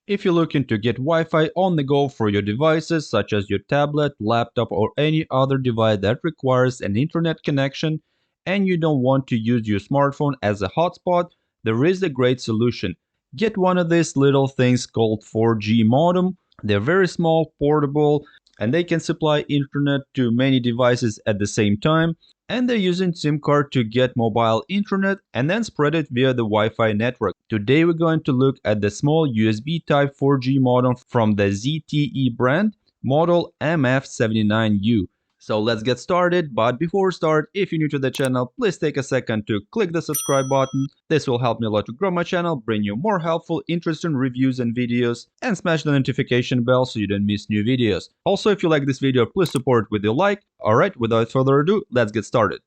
If you're looking to get Wi-Fi on the go for your devices such as your tablet, laptop or any other device that requires an internet connection and you don't want to use your smartphone as a hotspot, there is a great solution. Get one of these little things called 4G modem. They're very small, portable, and they can supply internet to many devices at the same time. And they're using SIM card to get mobile internet and then spread it via the Wi-Fi network. Today we're going to look at the small USB type 4G modem from the ZTE brand, model MF79U. So let's get started, but before we start, if you're new to the channel, please take a second to click the subscribe button. This will help me a lot to grow my channel, bring you more helpful, interesting reviews and videos, and smash the notification bell so you don't miss new videos. Also, if you like this video, please support it with a like. Alright, without further ado, let's get started.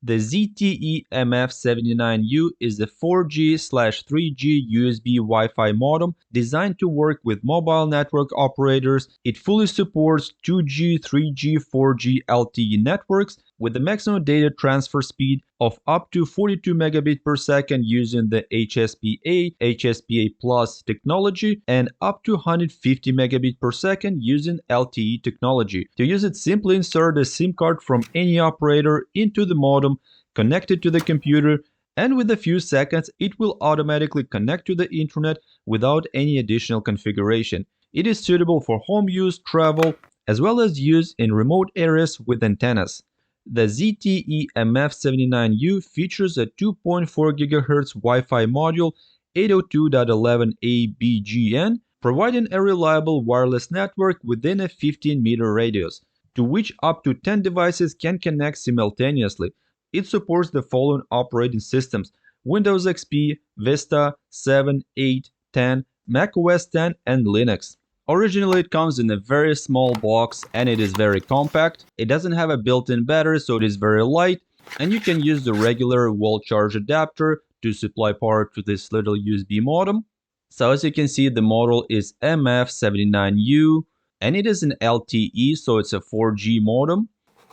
The ZTE MF79U is a 4G/3G USB Wi-Fi modem designed to work with mobile network operators. It fully supports 2G, 3G, 4G LTE networks with a maximum data transfer speed of up to 42 megabit per second using the HSPA Plus technology and up to 150 megabit per second using LTE technology. To use it, simply insert a SIM card from any operator into the modem, connect it to the computer, and with a few seconds it will automatically connect to the internet without any additional configuration. It is suitable for home use, travel, as well as use in remote areas with antennas. The ZTE MF79U features a 2.4 GHz Wi-Fi module 802.11a BGN, providing a reliable wireless network within a 15-meter radius, to which up to 10 devices can connect simultaneously. It supports the following operating systems: Windows XP, Vista, 7, 8, 10, Mac OS X, and Linux. Originally, it comes in a very small box and it is very compact. It doesn't have a built-in battery, so it is very light, and you can use the regular wall charge adapter to supply power to this little USB modem. So as you can see, the model is MF79U and it is an LTE, so it's a 4G modem.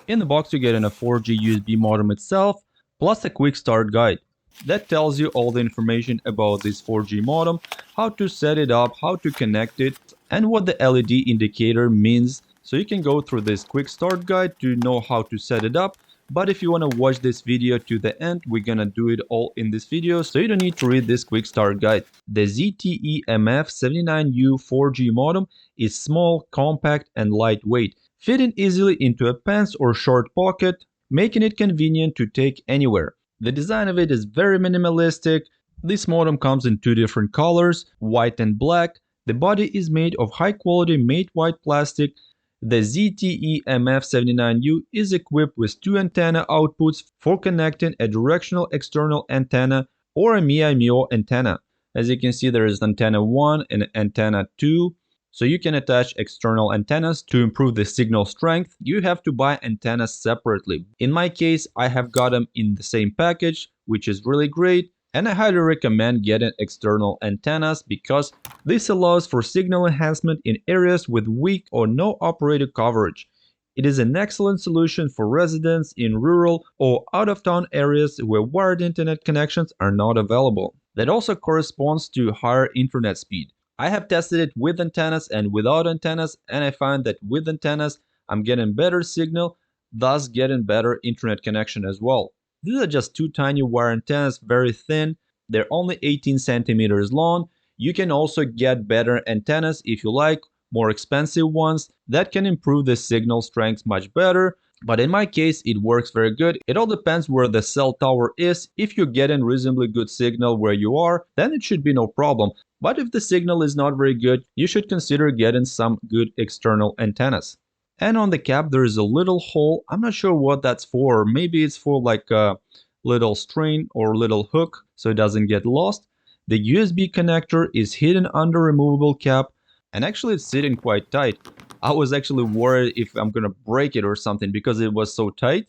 In the box you get a 4G USB modem itself, plus a quick start guide that tells you all the information about this 4G modem, how to set it up, how to connect it, and what the LED indicator means. So you can go through this quick start guide to know how to set it up. But if you want to watch this video to the end, we're gonna do it all in this video, so you don't need to read this quick start guide. The ZTE MF79U 4G modem is small, compact, and lightweight, fitting easily into a pants or short pocket, making it convenient to take anywhere. The design of it is very minimalistic. This modem comes in two different colors, white and black. The body is made of high-quality matte white plastic. The ZTE MF79U is equipped with two antenna outputs for connecting a directional external antenna or a MIMO antenna. As you can see, there is antenna 1 and antenna 2. So you can attach external antennas to improve the signal strength. You have to buy antennas separately. In my case, I have got them in the same package, which is really great. And I highly recommend getting external antennas because this allows for signal enhancement in areas with weak or no operator coverage. It is an excellent solution for residents in rural or out-of-town areas where wired internet connections are not available. That also corresponds to higher internet speed. I have tested it with antennas and without antennas, and I find that with antennas I'm getting better signal, thus getting better internet connection as well. These are just two tiny wire antennas, very thin. They're only 18 centimeters long. You can also get better antennas if you like, more expensive ones that can improve the signal strength much better. But in my case, it works very good. It all depends where the cell tower is. If you're getting reasonably good signal where you are, then it should be no problem. But if the signal is not very good, you should consider getting some good external antennas. And on the cap there is a little hole. I'm not sure what that's for. Maybe it's for like a little string or little hook so it doesn't get lost. The USB connector is hidden under a removable cap, and actually it's sitting quite tight. I was actually worried if I'm gonna break it or something because it was so tight.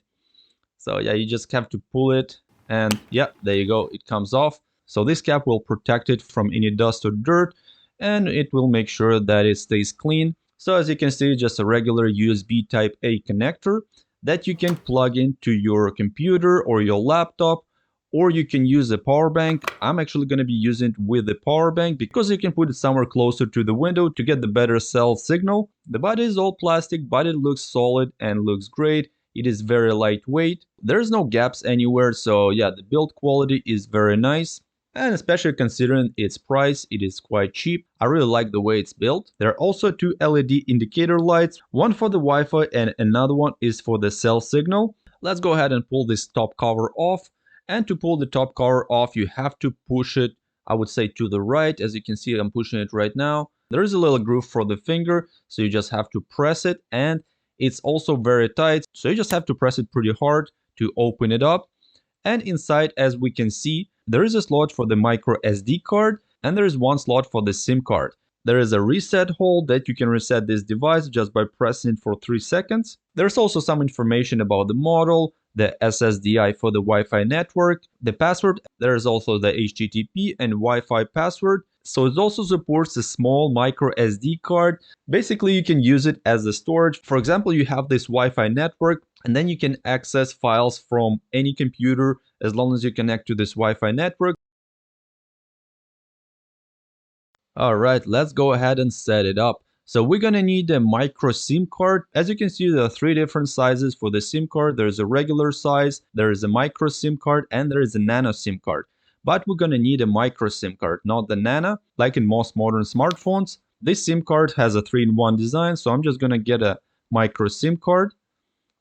So yeah, you just have to pull it and yeah, there you go, it comes off. So this cap will protect it from any dust or dirt, and it will make sure that it stays clean. So as you can see, just a regular USB type A connector that you can plug into your computer or your laptop or you can use a power bank. I'm actually going to be using it with the power bank because you can put it somewhere closer to the window to get the better cell signal. The body is all plastic, but it looks solid and looks great. It is very lightweight. There's no gaps anywhere, so yeah, the build quality is very nice. And especially considering its price, it is quite cheap. I really like the way it's built. There are also two LED indicator lights, one for the Wi-Fi and another one is for the cell signal. Let's go ahead and pull this top cover off. And to pull the top cover off, you have to push it, I would say, to the right. As you can see, I'm pushing it right now. There is a little groove for the finger, so you just have to press it, and it's also very tight, so you just have to press it pretty hard to open it up. And inside, as we can see, there is a slot for the micro SD card, and there is one slot for the SIM card. There is a reset hole that you can reset this device just by pressing it for 3 seconds. There's also some information about the model, the SSDI for the Wi-Fi network, the password. There is also the HTTP and Wi-Fi password. So it also supports a small micro SD card. Basically, you can use it as a storage. For example, you have this Wi-Fi network, and then you can access files from any computer as long as you connect to this Wi-Fi network. Alright, let's go ahead and set it up. So we're gonna need a micro SIM card. As you can see, there are 3 different sizes for the SIM card. There's a regular size, there is a micro SIM card, and there is a nano SIM card. But we're gonna need a micro SIM card, not the nano, like in most modern smartphones. This SIM card has a 3-in-1 design, so I'm just gonna get a micro SIM card.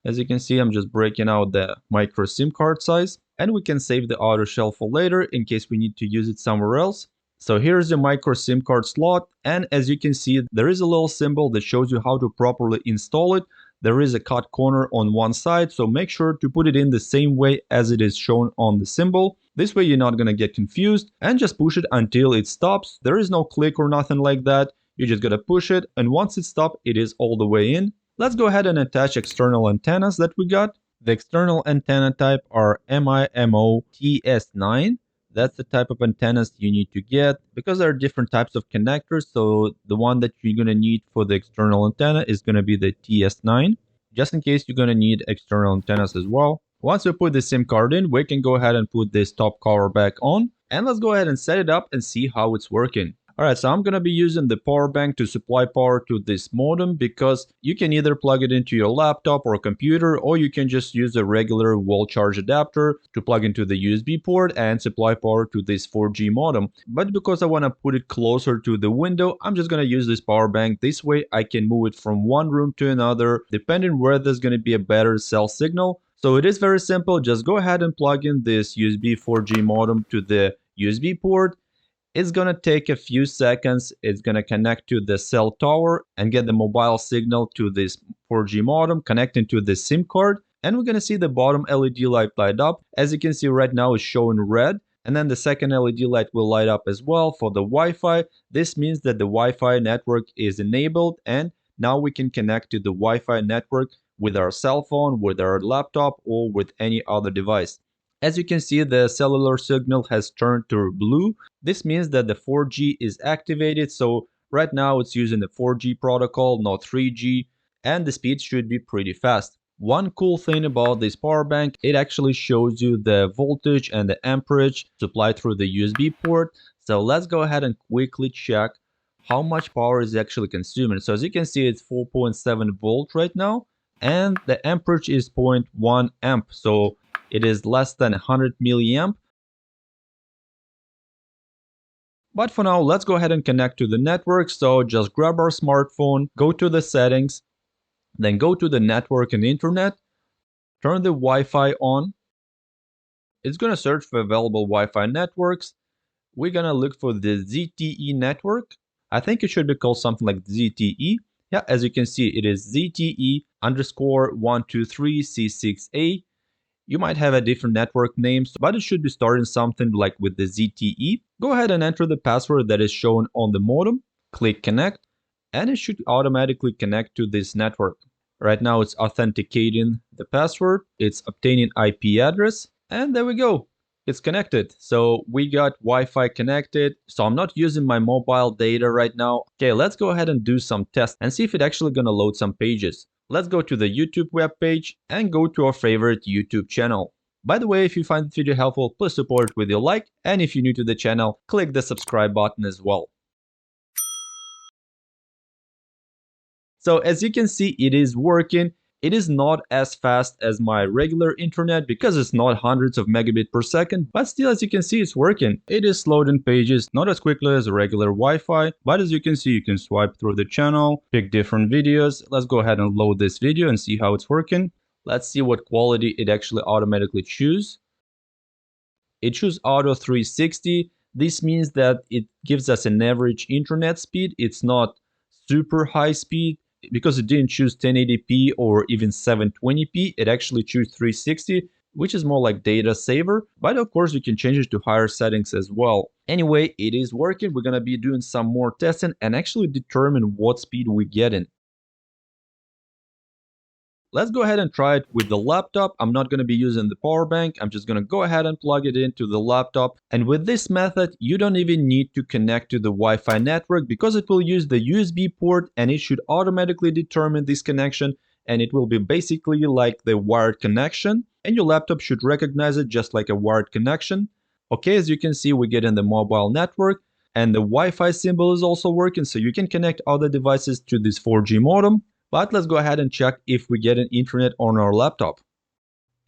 As you can see, I'm just breaking out the micro SIM card size, and we can save the outer shell for later in case we need to use it somewhere else. So here's the micro SIM card slot, and as you can see, there is a little symbol that shows you how to properly install it. There is a cut corner on one side, so make sure to put it in the same way as it is shown on the symbol. This way you're not gonna get confused, and just push it until it stops. There is no click or nothing like that. You just gotta push it, and once it stops, it is all the way in. Let's go ahead and attach external antennas that we got. The external antenna type are MIMO TS9. That's the type of antennas you need to get because there are different types of connectors. So the one that you're going to need for the external antenna is going to be the TS9, just in case you're going to need external antennas as well. Once we put the SIM card in, we can go ahead and put this top cover back on, and let's go ahead and set it up and see how it's working. Alright, so I'm going to be using the power bank to supply power to this modem because you can either plug it into your laptop or computer, or you can just use a regular wall charge adapter to plug into the USB port and supply power to this 4G modem. But because I want to put it closer to the window, I'm just going to use this power bank. This way I can move it from one room to another depending where there's going to be a better cell signal. So it is very simple. Just go ahead and plug in this USB 4G modem to the USB port. It's gonna take a few seconds. It's gonna connect to the cell tower and get the mobile signal to this 4G modem, connecting to the SIM card. And we're gonna see the bottom LED light light up. As you can see right now, it's showing red. And then the second LED light will light up as well for the Wi-Fi. This means that the Wi-Fi network is enabled, and now we can connect to the Wi-Fi network with our cell phone, with our laptop, or with any other device. As you can see, the cellular signal has turned to blue. This means that the 4G is activated. So right now it's using the 4G protocol, not 3G, and the speed should be pretty fast. One cool thing about this power bank, it actually shows you the voltage and the amperage supplied through the USB port. So let's go ahead and quickly check how much power is actually consuming. So as you can see, it's 4.7 volt right now, and the amperage is 0.1 amp. So it is less than 100 milliamp. But for now, let's go ahead and connect to the network. So just grab our smartphone, go to the settings, then go to the network and internet, turn the Wi-Fi on. It's going to search for available Wi-Fi networks. We're going to look for the ZTE network. I think it should be called something like ZTE. Yeah, as you can see, it is ZTE underscore 123C6A. You might have a different network name, but it should be starting something like with the ZTE. Go ahead and enter the password that is shown on the modem. Click connect, and it should automatically connect to this network. Right now it's authenticating the password. It's obtaining IP address, and there we go. It's connected. So we got Wi-Fi connected. So I'm not using my mobile data right now. Okay, let's go ahead and do some tests and see if it's actually gonna load some pages. Let's go to the YouTube web page and go to our favorite YouTube channel. By the way, if you find this video helpful, please support it with your like, and if you're new to the channel, click the subscribe button as well. So as you can see, it is working. It is not as fast as my regular internet because it's not hundreds of megabit per second, but still, as you can see, it's working. It is loading pages not as quickly as a regular Wi-Fi, but as you can see, you can swipe through the channel, pick different videos. Let's go ahead and load this video and see how it's working. Let's see what quality it actually automatically chooses. It chooses Auto 360. This means that it gives us an average internet speed. It's not super high speed because it didn't choose 1080p or even 720p. It actually chose 360, which is more like data saver. But of course, you can change it to higher settings as well. Anyway, it is working. We're going to be doing some more testing and actually determine what speed we get in. Let's go ahead and try it with the laptop. I'm not going to be using the power bank. I'm just going to go ahead and plug it into the laptop. And with this method, you don't even need to connect to the Wi-Fi network because it will use the USB port and it should automatically determine this connection. And it will be basically like the wired connection. And your laptop should recognize it just like a wired connection. Okay, as you can see, we get in the mobile network. And the Wi-Fi symbol is also working, so you can connect other devices to this 4G modem. But let's go ahead and check if we get an internet on our laptop.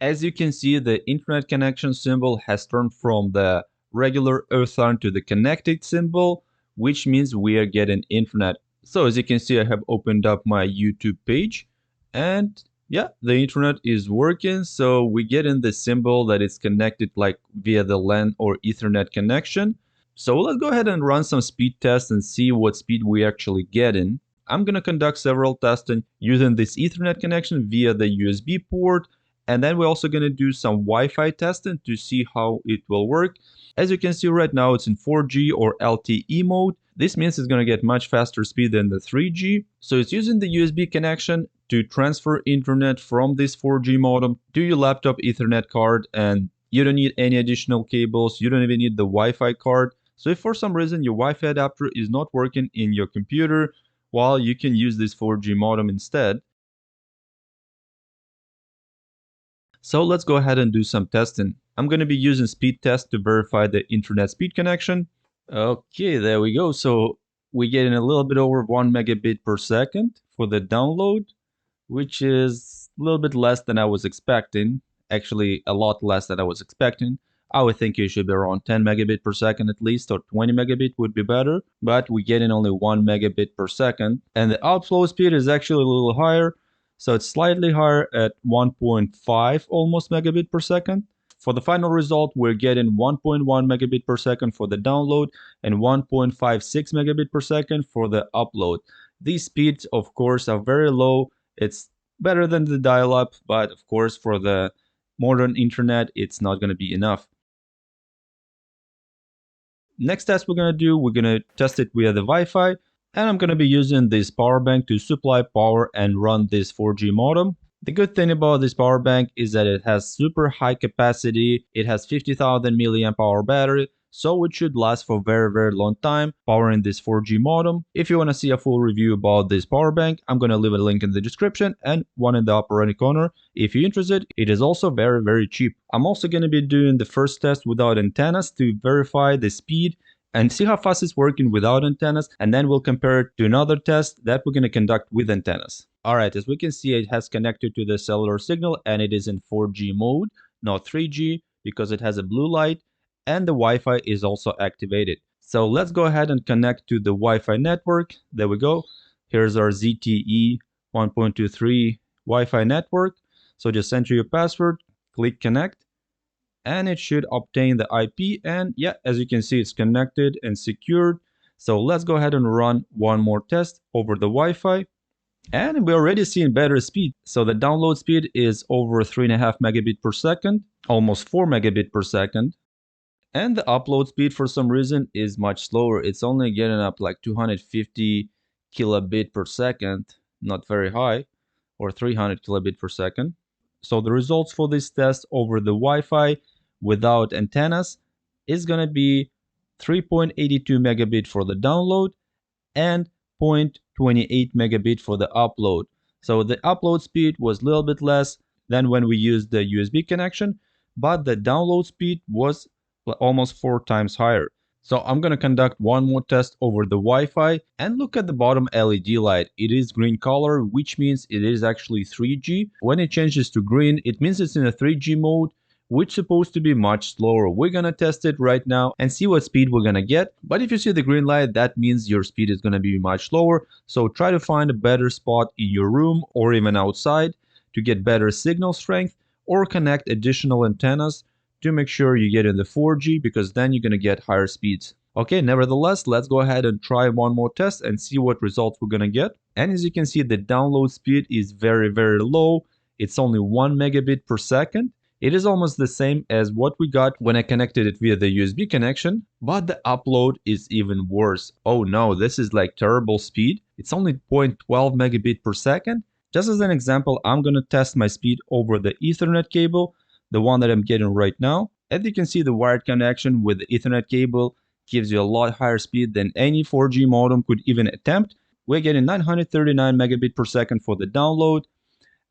As you can see, the internet connection symbol has turned from the regular Earthline to the connected symbol, which means we are getting internet. So as you can see, I have opened up my YouTube page and yeah, the internet is working. So we get in the symbol that it's connected like via the LAN or Ethernet connection. So let's go ahead and run some speed tests and see what speed we actually get in. I'm going to conduct several testing using this Ethernet connection via the USB port. And then we're also going to do some Wi-Fi testing to see how it will work. As you can see right now, it's in 4G or LTE mode. This means it's going to get much faster speed than the 3G. So it's using the USB connection to transfer internet from this 4G modem to your laptop Ethernet card. And you don't need any additional cables. You don't even need the Wi-Fi card. So if for some reason your Wi-Fi adapter is not working in your computer, well, you can use this 4G modem instead. So let's go ahead and do some testing. I'm going to be using speed test to verify the internet speed connection. Okay, there we go. So we're getting a little bit over 1 megabit per second for the download, which is a little bit less than I was expecting. Actually, a lot less than I was expecting. I would think it should be around 10 megabit per second at least, or 20 megabit would be better, but we get in only 1 megabit per second. And the outflow speed is actually a little higher, so it's slightly higher at 1.5 almost megabit per second. For the final result, we're getting 1.1 megabit per second for the download and 1.56 megabit per second for the upload. These speeds, of course, are very low. It's better than the dial-up, but of course, for the modern internet, it's not going to be enough. Next test we're going to do, we're going to test it via the Wi-Fi, and I'm going to be using this power bank to supply power and run this 4G modem. The good thing about this power bank is that it has super high capacity. It has 50,000 milliamp hour battery, so it should last for a very long time powering this 4G modem. If you want to see a full review about this power bank, I'm going to leave a link in the description and one in the upper right corner. If you're interested, it is also very cheap. I'm also going to be doing the first test without antennas to verify the speed and see how fast it's working without antennas, and then we'll compare it to another test that we're going to conduct with antennas. Alright, as we can see, it has connected to the cellular signal and it is in 4G mode, not 3G, because it has a blue light, and the Wi-Fi is also activated. So let's go ahead and connect to the Wi-Fi network. There we go. Here's our ZTE 1.23 Wi-Fi network. So just enter your password, click connect, and it should obtain the IP. And yeah, as you can see, it's connected and secured. So let's go ahead and run one more test over the Wi-Fi. And we're already seeing better speed. So the download speed is over 3.5 megabit per second, almost 4 megabit per second. And the upload speed for some reason is much slower. It's only getting up like 250 kilobit per second, not very high, or 300 kilobit per second. So the results for this test over the Wi-Fi without antennas is going to be 3.82 megabit for the download and 0.28 megabit for the upload. So the upload speed was a little bit less than when we used the USB connection, but the download speed was almost 4 times higher. So I'm going to conduct one more test over the Wi-Fi and look at the bottom LED light. It is green color, which means it is actually 3G. When it changes to green, it means it's in a 3G mode, which is supposed to be much slower. We're going to test it right now and see what speed we're going to get. But if you see the green light, that means your speed is going to be much slower. So try to find a better spot in your room or even outside to get better signal strength, or connect additional antennas to make sure you get in the 4G, because then you're going to get higher speeds. Okay, nevertheless, let's go ahead and try one more test and see what results we're going to get. And as you can see, the download speed is very, very low. It's only 1 megabit per second. It is almost the same as what we got when I connected it via the USB connection, but the upload is even worse. Oh no, this is like terrible speed. It's only 0.12 megabit per second. Just as an example, I'm going to test my speed over the Ethernet cable, the one that I'm getting right now. As you can see, the wired connection with the Ethernet cable gives you a lot higher speed than any 4G modem could even attempt. We're getting 939 megabit per second for the download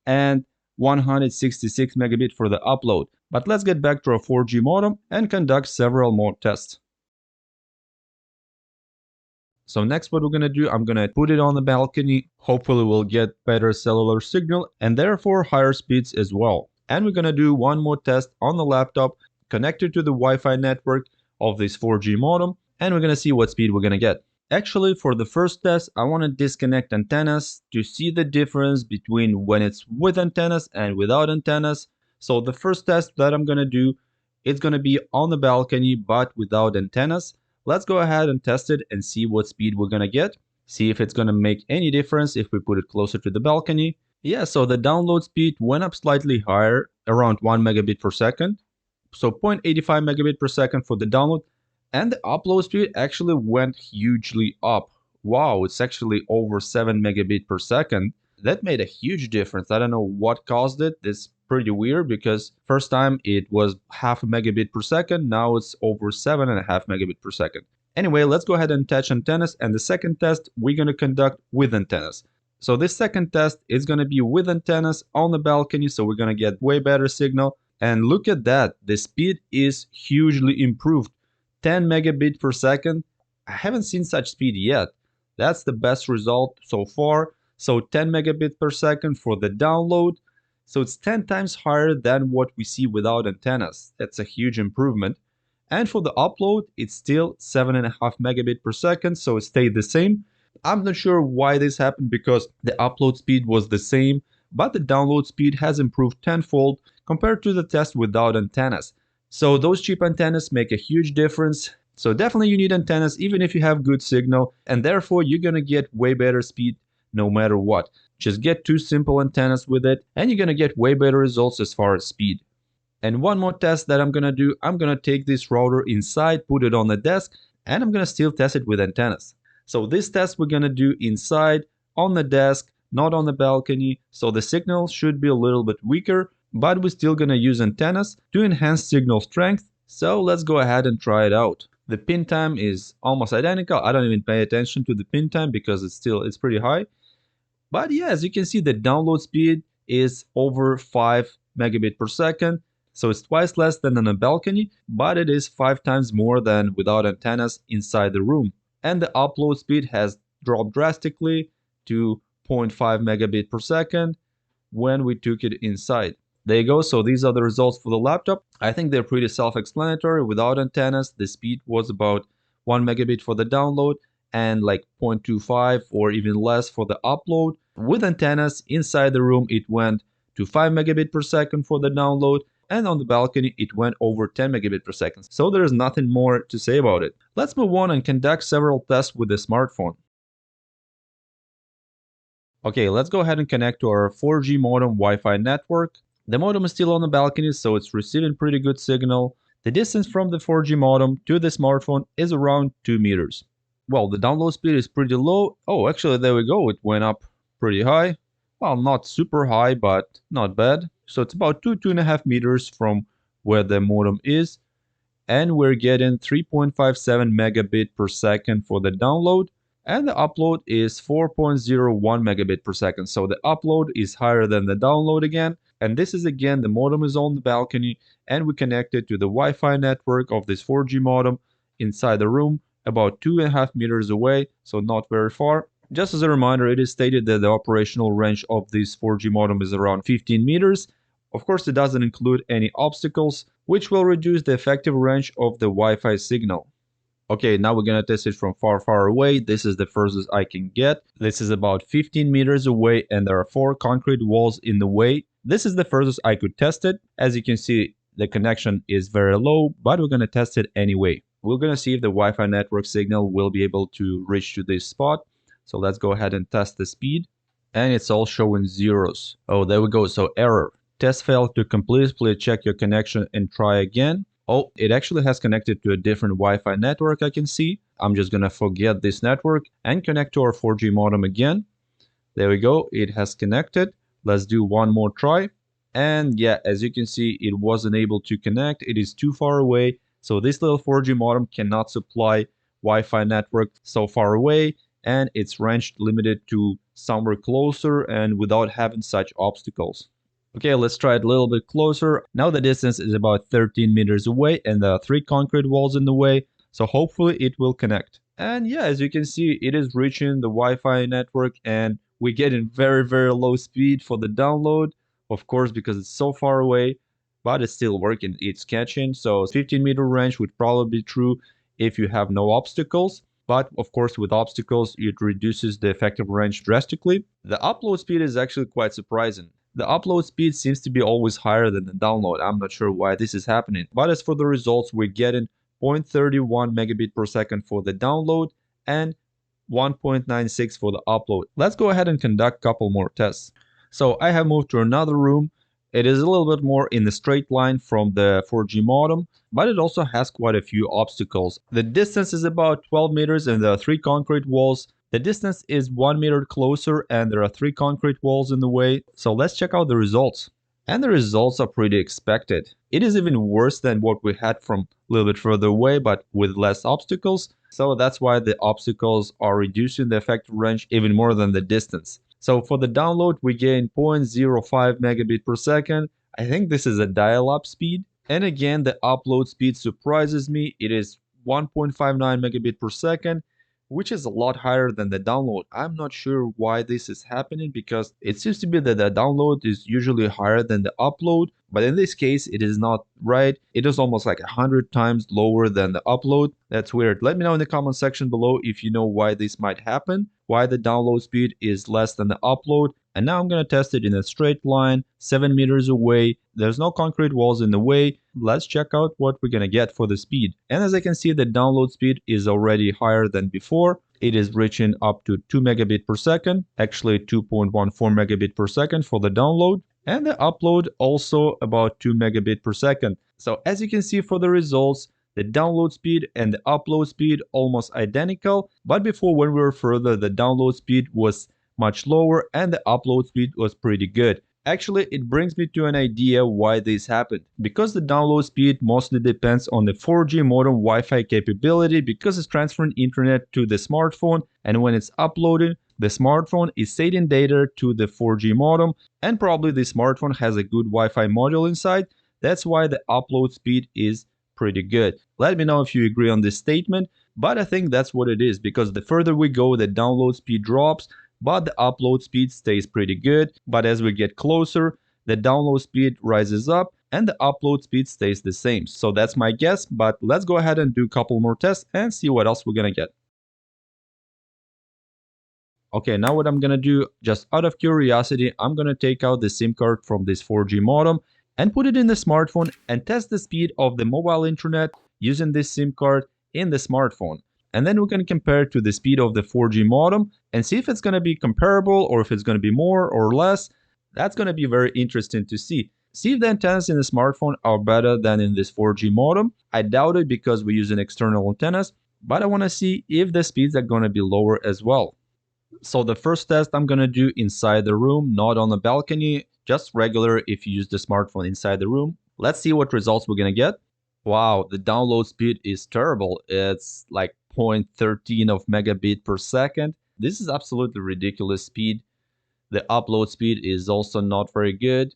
and 166 megabit for the upload. But let's get back to our 4G modem and conduct several more tests. So next, what we're going to do, I'm going to put it on the balcony. Hopefully we'll get better cellular signal and therefore higher speeds as well. And we're going to do one more test on the laptop connected to the Wi-Fi network of this 4G modem, and we're going to see what speed we're going to get. Actually, for the first test, I want to disconnect antennas to see the difference between when it's with antennas and without antennas. So the first test that I'm going to do, it's going to be on the balcony but without antennas. Let's go ahead and test it and see what speed we're going to get. See if it's going to make any difference if we put it closer to the balcony. Yeah, so the download speed went up slightly higher, around 1 megabit per second. So 0.85 megabit per second for the download. And the upload speed actually went hugely up. Wow, it's actually over 7 megabit per second. That made a huge difference. I don't know what caused it. It's pretty weird because first time it was half a megabit per second. Now it's over 7.5 megabit per second. Anyway, let's go ahead and attach antennas. And the second test we're going to conduct with antennas. So this second test is going to be with antennas on the balcony. So we're going to get way better signal. And look at that. The speed is hugely improved. 10 megabit per second. I haven't seen such speed yet. That's the best result so far. So 10 megabit per second for the download. So it's 10 times higher than what we see without antennas. That's a huge improvement. And for the upload, it's still 7.5 megabit per second. So it stayed the same. I'm not sure why this happened because the upload speed was the same, but the download speed has improved tenfold compared to the test without antennas. So those cheap antennas make a huge difference. So definitely you need antennas even if you have good signal, and therefore you're gonna get way better speed no matter what. Just get 2 simple antennas with it and you're gonna get way better results as far as speed. And one more test that I'm gonna do, I'm gonna take this router inside, put it on the desk, and I'm gonna still test it with antennas. So this test we're gonna do inside, on the desk, not on the balcony, so the signal should be a little bit weaker, but we're still gonna use antennas to enhance signal strength. So let's go ahead and try it out. The pin time is almost identical. I don't even pay attention to the pin time because it's pretty high. But yeah, as you can see, the download speed is over 5 megabit per second. So it's twice less than on a balcony, but it is 5 times more than without antennas inside the room. And the upload speed has dropped drastically to 0.5 megabit per second when we took it inside. There you go. So these are the results for the laptop. I think they're pretty self-explanatory. Without antennas, the speed was about 1 megabit for the download and like 0.25 or even less for the upload. With antennas inside the room, it went to 5 megabit per second for the download, and on the balcony, it went over 10 megabit per second. So there is nothing more to say about it. Let's move on and conduct several tests with the smartphone. Okay, let's go ahead and connect to our 4G modem Wi-Fi network. The modem is still on the balcony, so it's receiving pretty good signal. The distance from the 4G modem to the smartphone is around 2 meters. Well, the download speed is pretty low. Oh, actually, there we go. It went up pretty high. Well, not super high, but not bad. So it's about 2.5 meters from where the modem is. And we're getting 3.57 megabit per second for the download and the upload is 4.01 megabit per second. So the upload is higher than the download again. And this is again, the modem is on the balcony and we connected to the Wi-Fi network of this 4G modem inside the room about 2.5 meters away, so not very far. Just as a reminder, it is stated that the operational range of this 4G modem is around 15 meters. Of course, it doesn't include any obstacles, which will reduce the effective range of the Wi-Fi signal. Okay, now we're gonna test it from far away. This is the furthest I can get. This is about 15 meters away and there are 4 concrete walls in the way. This is the furthest I could test it. As you can see, the connection is very low, but we're gonna test it anyway. We're gonna see if the Wi-Fi network signal will be able to reach to this spot. So let's go ahead and test the speed. And it's all showing zeros. Oh, there we go. So error. Test failed to complete. Please check your connection and try again. Oh, it actually has connected to a different Wi-Fi network, I can see. I'm just gonna forget this network and connect to our 4G modem again. There we go, it has connected. Let's do one more try. And yeah, as you can see, it wasn't able to connect. It is too far away. So this little 4G modem cannot supply Wi-Fi network so far away, and its range limited to somewhere closer and without having such obstacles. Okay, let's try it a little bit closer. Now the distance is about 13 meters away and there are 3 concrete walls in the way, so hopefully it will connect. And yeah, as you can see, it is reaching the Wi-Fi network and we're getting very low speed for the download, of course, because it's so far away, but it's still working, it's catching. So 15-meter range would probably be true if you have no obstacles. But of course, with obstacles, it reduces the effective range drastically. The upload speed is actually quite surprising. The upload speed seems to be always higher than the download. I'm not sure why this is happening. But as for the results, we're getting 0.31 megabit per second for the download and 1.96 for the upload. Let's go ahead and conduct a couple more tests. So I have moved to another room. It is a little bit more in the straight line from the 4G modem, but it also has quite a few obstacles. The distance is about 12 meters and there are 3 concrete walls. The distance is 1 meter closer and there are 3 concrete walls in the way. So let's check out the results. And the results are pretty expected. It is even worse than what we had from a little bit further away, but with less obstacles. So that's why the obstacles are reducing the effective range even more than the distance. So for the download, we gain 0.05 megabit per second. I think this is a dial-up speed. And again, the upload speed surprises me. It is 1.59 megabit per second, which is a lot higher than the download. I'm not sure why this is happening because it seems to be that the download is usually higher than the upload, but in this case it is not right. It is almost like 100 times lower than the upload. That's weird. Let me know in the comment section below if you know why this might happen, why the download speed is less than the upload. And now I'm going to test it in a straight line, 7 meters away. There's no concrete walls in the way. Let's check out what we're going to get for the speed. And as I can see, the download speed is already higher than before. It is reaching up to 2 megabit per second, actually 2.14 megabit per second for the download. And the upload also about 2 megabit per second. So as you can see for the results, the download speed and the upload speed almost identical. But before, when we were further, the download speed was much lower and the upload speed was pretty good. Actually, it brings me to an idea why this happened. Because the download speed mostly depends on the 4G modem Wi-Fi capability because it's transferring internet to the smartphone, and when it's uploading, the smartphone is sending data to the 4G modem, and probably the smartphone has a good Wi-Fi module inside. That's why the upload speed is pretty good. Let me know if you agree on this statement, but I think that's what it is because the further we go, the download speed drops, but the upload speed stays pretty good. But as we get closer, the download speed rises up and the upload speed stays the same. So that's my guess, but let's go ahead and do a couple more tests and see what else we're gonna get. Okay, now what I'm gonna do, just out of curiosity, I'm gonna take out the SIM card from this 4G modem and put it in the smartphone and test the speed of the mobile internet using this SIM card in the smartphone. And then we can compare it to the speed of the 4G modem and see if it's going to be comparable or if it's going to be more or less. That's going to be very interesting to see. See if the antennas in the smartphone are better than in this 4G modem. I doubt it because we're using external antennas, but I want to see if the speeds are going to be lower as well. So the first test I'm going to do inside the room, not on the balcony, just regular if you use the smartphone inside the room. Let's see what results we're going to get. Wow, the download speed is terrible. It's like 0.13 of megabit per second. This is absolutely ridiculous speed. The upload speed is also not very good.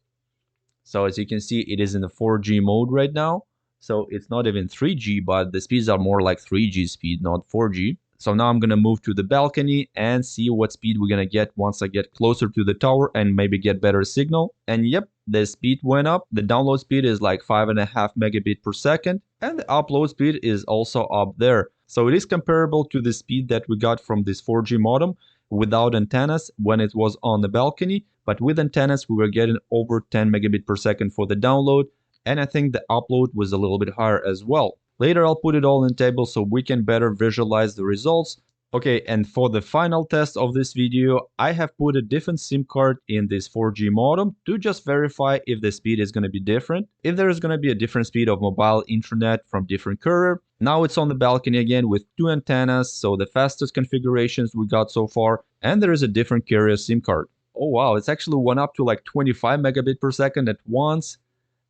So as you can see, it is in the 4G mode right now. So it's not even 3G, but the speeds are more like 3G speed, not 4G. So now I'm going to move to the balcony and see what speed we're going to get once I get closer to the tower and maybe get better signal. And yep, the speed went up. The download speed is like 5.5 megabit per second. And the upload speed is also up there. So it is comparable to the speed that we got from this 4G modem without antennas when it was on the balcony. But with antennas, we were getting over 10 megabit per second for the download. And I think the upload was a little bit higher as well. Later, I'll put it all in table so we can better visualize the results. Okay, and for the final test of this video, I have put a different SIM card in this 4G modem to just verify if the speed is going to be different, if there is going to be a different speed of mobile internet from different carrier. Now it's on the balcony again with 2 antennas, so the fastest configurations we got so far, and there is a different carrier SIM card. Oh wow, it's actually went up to like 25 megabit per second at once,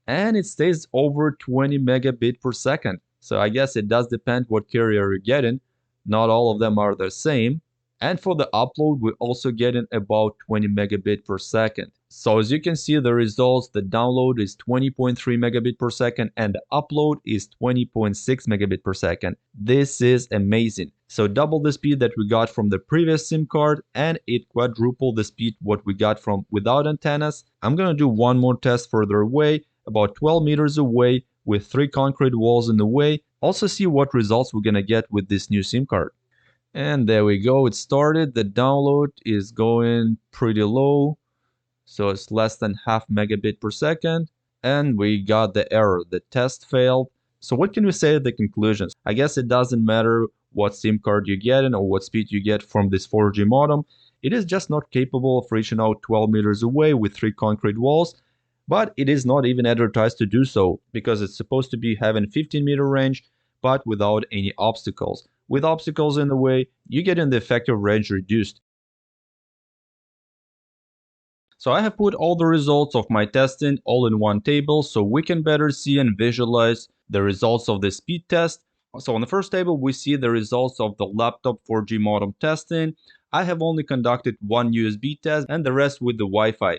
and it stays over 20 megabit per second. So I guess it does depend what carrier you're getting. Not all of them are the same. And for the upload, we're also getting about 20 megabit per second. So as you can see the results, the download is 20.3 megabit per second and the upload is 20.6 megabit per second. This is amazing. So double the speed that we got from the previous SIM card, and it quadrupled the speed what we got from without antennas. I'm gonna do one more test further away, about 12 meters away, with 3 concrete walls in the way. Also see what results we're gonna get with this new SIM card. And there we go, it started. The download is going pretty low, so it's less than half megabit per second. And we got the error, the test failed. So what can we say at the conclusions? I guess it doesn't matter what SIM card you get in or what speed you get from this 4G modem. It is just not capable of reaching out 12 meters away with 3 concrete walls. But it is not even advertised to do so, because it's supposed to be having 15-meter range, but without any obstacles. With obstacles in the way, you get the effective range reduced. So I have put all the results of my testing all in one table so we can better see and visualize the results of the speed test. So on the first table, we see the results of the laptop 4G modem testing. I have only conducted one USB test and the rest with the Wi-Fi.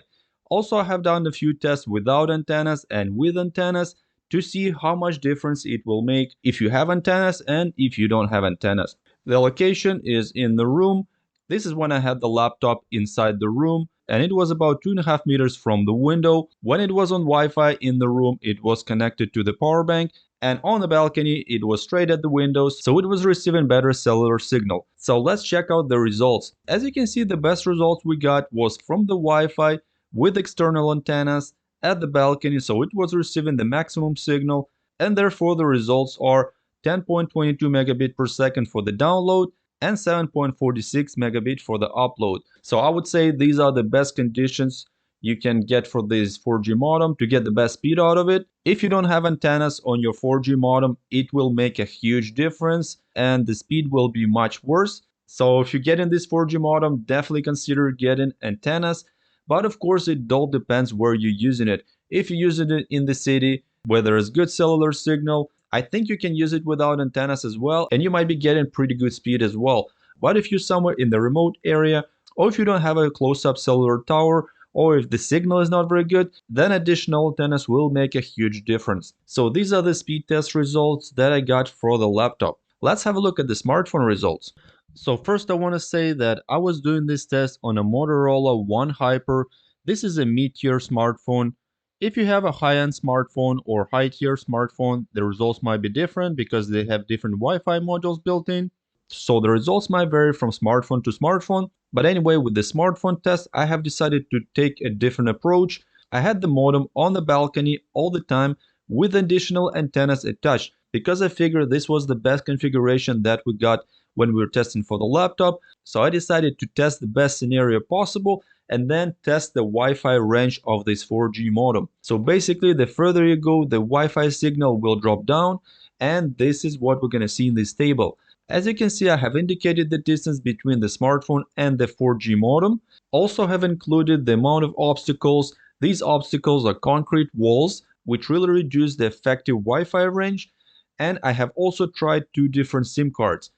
Also, I have done a few tests without antennas and with antennas to see how much difference it will make if you have antennas and if you don't have antennas. The location is in the room. This is when I had the laptop inside the room, and it was about 2.5 meters from the window. When it was on Wi-Fi in the room, it was connected to the power bank, and on the balcony, it was straight at the windows, so it was receiving better cellular signal. So let's check out the results. As you can see, the best results we got was from the Wi-Fi with external antennas at the balcony, so it was receiving the maximum signal, and therefore the results are 10.22 megabit per second for the download and 7.46 megabit for the upload. So I would say these are the best conditions you can get for this 4G modem to get the best speed out of it. If you don't have antennas on your 4G modem, it will make a huge difference and the speed will be much worse. So if you get in this 4G modem, definitely consider getting antennas. But of course, it all depends where you're using it. If you're using it in the city, where there is good cellular signal, I think you can use it without antennas as well, and you might be getting pretty good speed as well. But if you're somewhere in the remote area, or if you don't have a close-up cellular tower, or if the signal is not very good, then additional antennas will make a huge difference. So these are the speed test results that I got for the laptop. Let's have a look at the smartphone results. So first I want to say that I was doing this test on a Motorola One Hyper. This is a mid-tier smartphone. If you have a high-end smartphone or high-tier smartphone, the results might be different because they have different Wi-Fi modules built in. So the results might vary from smartphone to smartphone. But anyway, with the smartphone test, I have decided to take a different approach. I had the modem on the balcony all the time with additional antennas attached because I figured this was the best configuration that we got when we were testing for the laptop. So I decided to test the best scenario possible and then test the Wi-Fi range of this 4G modem. So basically, the further you go, the Wi-Fi signal will drop down, and this is what we're going to see in this table. As you can see, I have indicated the distance between the smartphone and the 4G modem. Also have included the amount of obstacles. These obstacles are concrete walls, which really reduce the effective Wi-Fi range. And I have also tried 2 different SIM cards.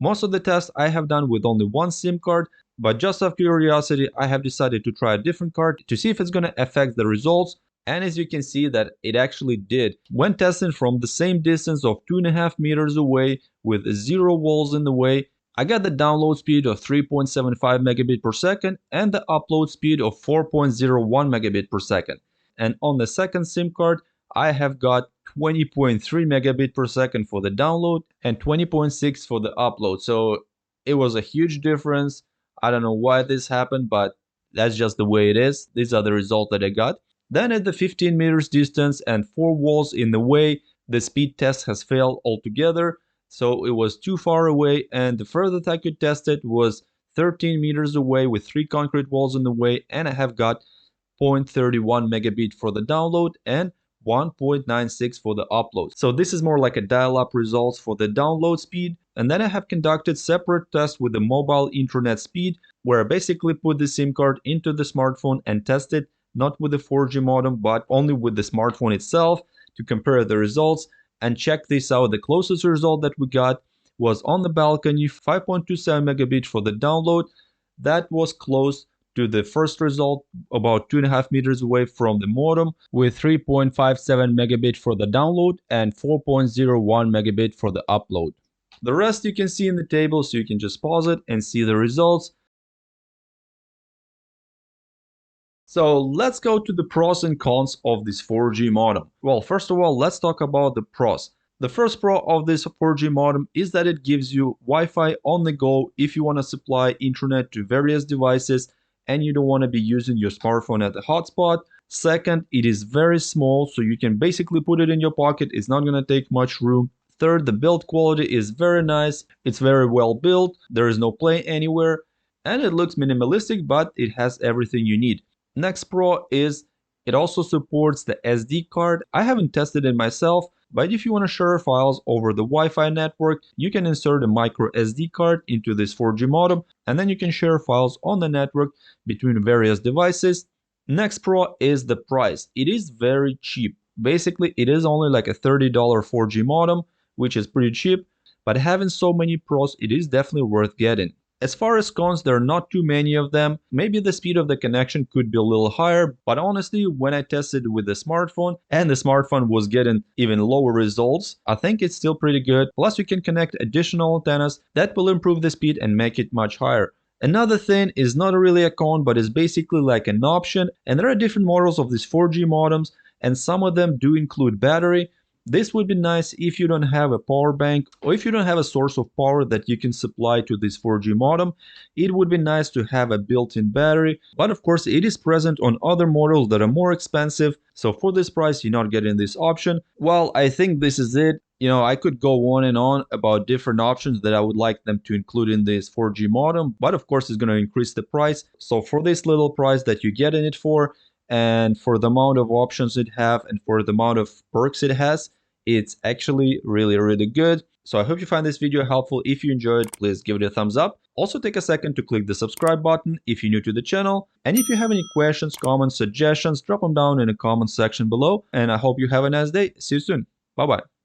Most of the tests I have done with only one SIM card, but just out of curiosity, I have decided to try a different card to see if it's going to affect the results. And as you can see that it actually did. When testing from the same distance of 2.5 meters away with 0 walls in the way, I got the download speed of 3.75 megabit per second and the upload speed of 4.01 megabit per second. And on the second SIM card, I have got 20.3 megabit per second for the download and 20.6 for the upload. So it was a huge difference. I don't know why this happened, but that's just the way it is. These are the results that I got. Then at the 15 meters distance and 4 walls in the way, the speed test has failed altogether. So it was too far away, and the furthest I could test it was 13 meters away with 3 concrete walls in the way, and I have got 0.31 megabit for the download and 1.96 for the upload. So this is more like a dial-up results for the download speed. And then I have conducted separate tests with the mobile internet speed, where I basically put the SIM card into the smartphone and tested not with the 4G modem, but only with the smartphone itself to compare the results. And check this out, the closest result that we got was on the balcony, 5.27 megabit for the download. That was close to the first result, about 2.5 meters away from the modem, with 3.57 megabit for the download and 4.01 megabit for the upload. The rest you can see in the table, so you can just pause it and see the results. So let's go to the pros and cons of this 4G modem. Well, first of all, let's talk about the pros. The first pro of this 4G modem is that it gives you Wi-Fi on the go if you want to supply internet to various devices and you don't want to be using your smartphone at the hotspot. Second, it is very small, so you can basically put it in your pocket. It's not going to take much room. Third, the build quality is very nice. It's very well built. There is no play anywhere. And it looks minimalistic, but it has everything you need. Next pro is it also supports the SD card. I haven't tested it myself, but if you want to share files over the Wi-Fi network, you can insert a micro SD card into this 4G modem, and then you can share files on the network between various devices. Next pro is the price. It is very cheap. Basically, it is only like a $30 4G modem, which is pretty cheap, but having so many pros, it is definitely worth getting. As far as cons, there are not too many of them. Maybe the speed of the connection could be a little higher, but honestly, when I tested with the smartphone and the smartphone was getting even lower results, I think it's still pretty good. Plus, you can connect additional antennas that will improve the speed and make it much higher. Another thing is not really a con, but is basically like an option, and there are different models of these 4G modems, and some of them do include battery. This would be nice if you don't have a power bank or if you don't have a source of power that you can supply to this 4G modem. It would be nice to have a built-in battery, but of course it is present on other models that are more expensive. So for this price, you're not getting this option. Well, I think this is it. I could go on and on about different options that I would like them to include in this 4G modem, but of course it's going to increase the price. So for this little price that you get in it for, and for the amount of options it have and for the amount of perks it has, it's actually really good. So I hope you find this video helpful. If you enjoyed, please give it a thumbs up. Also take a second to click the subscribe button if you're new to the channel. And if you have any questions, comments, suggestions, drop them down in the comment section below. And I hope you have a nice day. See you soon. Bye bye.